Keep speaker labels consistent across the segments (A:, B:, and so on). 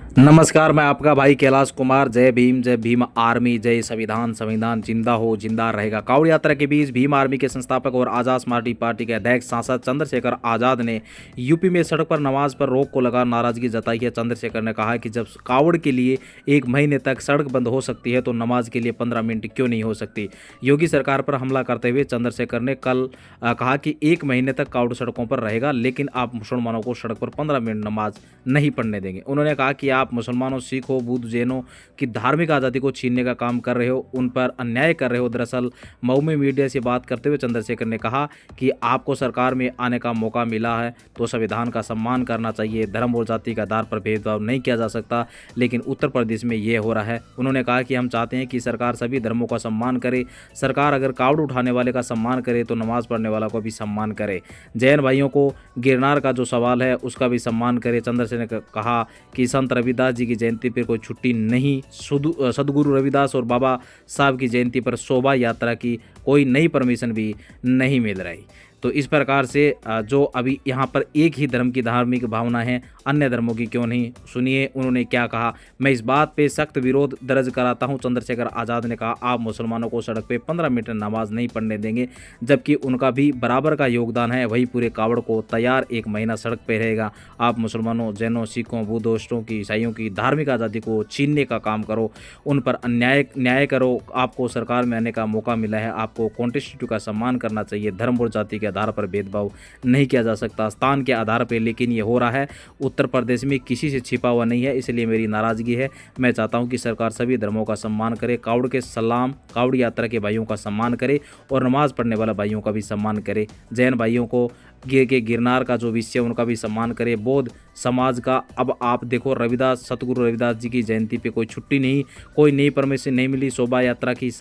A: नमस्कार, मैं आपका भाई कैलाश कुमार। जय भीम आर्मी, जय संविधान। संविधान जिंदा हो, जिंदा रहेगा। कांवड़ यात्रा के बीच भीम आर्मी के संस्थापक और आज़ाद समाजवादी पार्टी के अध्यक्ष सांसद चंद्रशेखर आज़ाद ने यूपी में सड़क पर नमाज पर रोक को लगा नाराजगी जताई है। चंद्रशेखर ने कहा कि जब कांवड़ के लिए 1 महीने तक सड़क बंद हो सकती है तो नमाज के लिए 15 मिनट क्यों नहीं हो सकती। योगी सरकार पर हमला करते हुए चंद्रशेखर ने कल कहा कि 1 महीने तक कांवड़ सड़कों पर रहेगा, लेकिन आप मुसलमानों को सड़क पर 15 मिनट नमाज नहीं पढ़ने देंगे। उन्होंने कहा कि आप मुसलमानों, सिखों, बुद्ध, जैनों की धार्मिक आज़ादी को छीनने का काम कर रहे हो, उन पर अन्याय कर रहे हो। दरअसल मऊ में मीडिया से बात करते हुए चंद्रशेखर ने कहा कि आपको सरकार में आने का मौका मिला है तो संविधान का सम्मान करना चाहिए। धर्म और जाति के आधार पर भेदभाव नहीं किया जा सकता, लेकिन उत्तर प्रदेश में ये हो रहा है। उन्होंने कहा कि हम चाहते हैं कि सरकार सभी धर्मों का सम्मान करे। सरकार अगर कावड़ उठाने वाले का सम्मान करे तो नमाज पढ़ने वाला को भी सम्मान करे। जैन भाइयों को गिरनार का जो सवाल है उसका भी सम्मान करे। चंद्रशेखर ने कहा कि संत रविदास जी की जयंती पर कोई छुट्टी नहीं। सदगुरु रविदास और बाबा साहब की जयंती पर शोभा यात्रा की कोई नई परमिशन भी नहीं मिल रही। तो इस प्रकार से जो अभी यहाँ पर एक ही धर्म की धार्मिक भावना है, अन्य धर्मों की क्यों नहीं। सुनिए उन्होंने क्या कहा। मैं इस बात पे सख्त विरोध दर्ज कराता हूँ। चंद्रशेखर आज़ाद ने कहा आप मुसलमानों को सड़क पे 15 मिनट नमाज नहीं पढ़ने देंगे, जबकि उनका भी बराबर का योगदान है। वही पूरे कावड़ को तैयार 1 महीना सड़क पे रहेगा। आप मुसलमानों, जैनों, सिखों, बुद्धिस्टों की, ईसाइयों की धार्मिक आज़ादी को छीनने का काम करो, उन पर न्याय करो। आपको सरकार में आने का मौका मिला है, आपको कॉन्स्टिट्यूशन का सम्मान करना चाहिए। धर्म और जाति के आधार पर भेदभाव नहीं किया जा सकता, स्थान के आधार पर, लेकिन ये हो रहा है। उत्तर प्रदेश में किसी से छिपा हुआ नहीं है, इसलिए मेरी नाराजगी है। मैं चाहता हूं कि सरकार सभी धर्मों का सम्मान करे, कावड़ के सलाम, कावड़ यात्रा के भाइयों का सम्मान करे और नमाज पढ़ने वाला भाइयों का भी सम्मान करे। जैन भाइयों को गिरनार का जो विषय उनका भी सम्मान करे। बौद्ध समाज का अब आप देखो, रविदास, सतगुरु रविदास जी की जयंती पे कोई छुट्टी नहीं, कोई नई परमिशन नहीं मिली। शोभा यात्रा की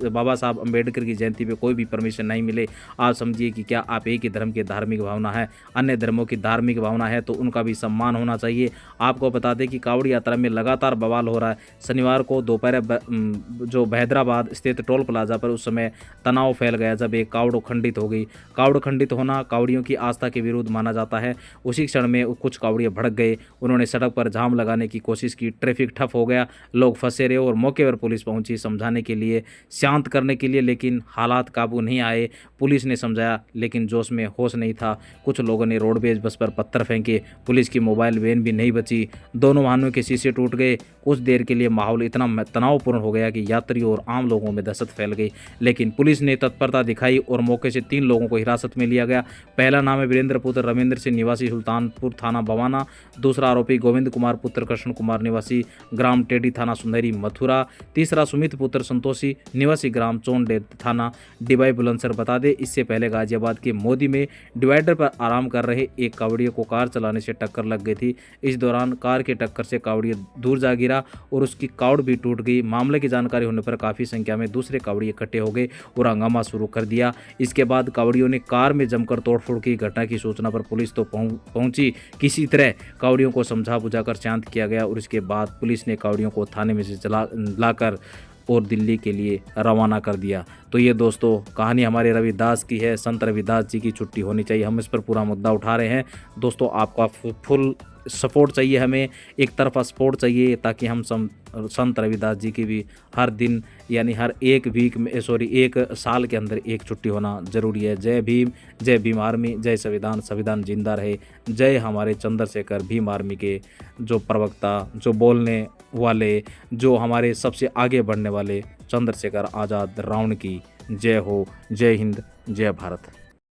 A: बाबा साहब अम्बेडकर की जयंती पे कोई भी परमिशन नहीं मिले। आप समझिए कि क्या आप एक ही धर्म की धार्मिक भावना है, अन्य धर्मों की धार्मिक भावना है तो उनका भी सम्मान होना चाहिए। आपको बता दें कि कावड़ यात्रा में लगातार बवाल हो रहा है। शनिवार को दोपहर जो हैदराबाद स्थित टोल प्लाजा पर उस समय तनाव फैल गया जब एक कावड़ खंडित हो गई। कावड़ खंडित होना कावड़ियों की आस्था के विरुद्ध माना जाता है। उसी क्षण में कुछ कावड़िए भड़क गए। उन्होंने सड़क पर जाम लगाने की कोशिश की, ट्रैफिक ठप हो गया, लोग फंसे रहे और मौके पर पुलिस पहुंची समझाने के लिए, शांत करने के लिए, लेकिन हालात काबू नहीं आए। पुलिस ने समझाया लेकिन जोश में होश नहीं था। कुछ लोगों ने रोडवेज बस पर पत्थर फेंके, पुलिस की मोबाइल वैन भी नहीं बची, दोनों वाहनों के शीशे टूट गए। कुछ देर के लिए माहौल इतना तनावपूर्ण हो गया कि यात्रियों और आम लोगों में दहशत फैल गई, लेकिन पुलिस ने तत्परता दिखाई और मौके से 3 लोगों को हिरासत में लिया गया। पहला नाम है वीरेंद्र पुत्र रविंद्र सिंह, निवासी सुल्तानपुर थाना बवाना। दूसरा आरोपी गोविंद कुमार पुत्र कृष्ण कुमार, निवासी ग्राम टेडी थाना सुंदरी मथुरा। तीसरा सुमित पुत्र संतोषी, निवासी ग्राम चोंडे थाना डिबाई बुलंदशहर। बता दें इससे पहले गाजियाबाद के मोदी में डिवाइडर पर आराम कर रहे एक कावड़िए को कार चलाने से टक्कर लग गई थी। इस दौरान कार की टक्कर से कावड़िए दूर जा गिरा और उसकी कावड़ भी टूट गई। मामले की जानकारी होने पर काफी संख्या में दूसरे कावड़िए इकट्ठे हो गए और हंगामा शुरू कर दिया। इसके बाद कावड़ियों ने कार में जमकर तोड़फोड़ की। घटना की सूचना पर पुलिस तो पहुंची, किसी तरह कावड़ियों को समझा बुझाकर शांत किया गया और इसके बाद पुलिस ने कावड़ियों को थाने में से लाकर और दिल्ली के लिए रवाना कर दिया। तो ये दोस्तों कहानी हमारे रविदास की है। संत रविदास जी की छुट्टी होनी चाहिए, हम इस पर पूरा मुद्दा उठा रहे हैं। दोस्तों आपका फुल सपोर्ट चाहिए, हमें एक तरफा सपोर्ट चाहिए ताकि हम संत रविदास जी की भी हर दिन यानी हर एक एक साल के अंदर एक छुट्टी होना ज़रूरी है। जय भीम आर्मी, जय संविधान। संविधान जिंदा रहे। जय हमारे चंद्रशेखर भीम आर्मी के जो प्रवक्ता, जो बोलने वाले, जो हमारे सबसे आगे बढ़ने वाले चंद्रशेखर आज़ाद रावण की जय हो। जय हिंद, जय भारत।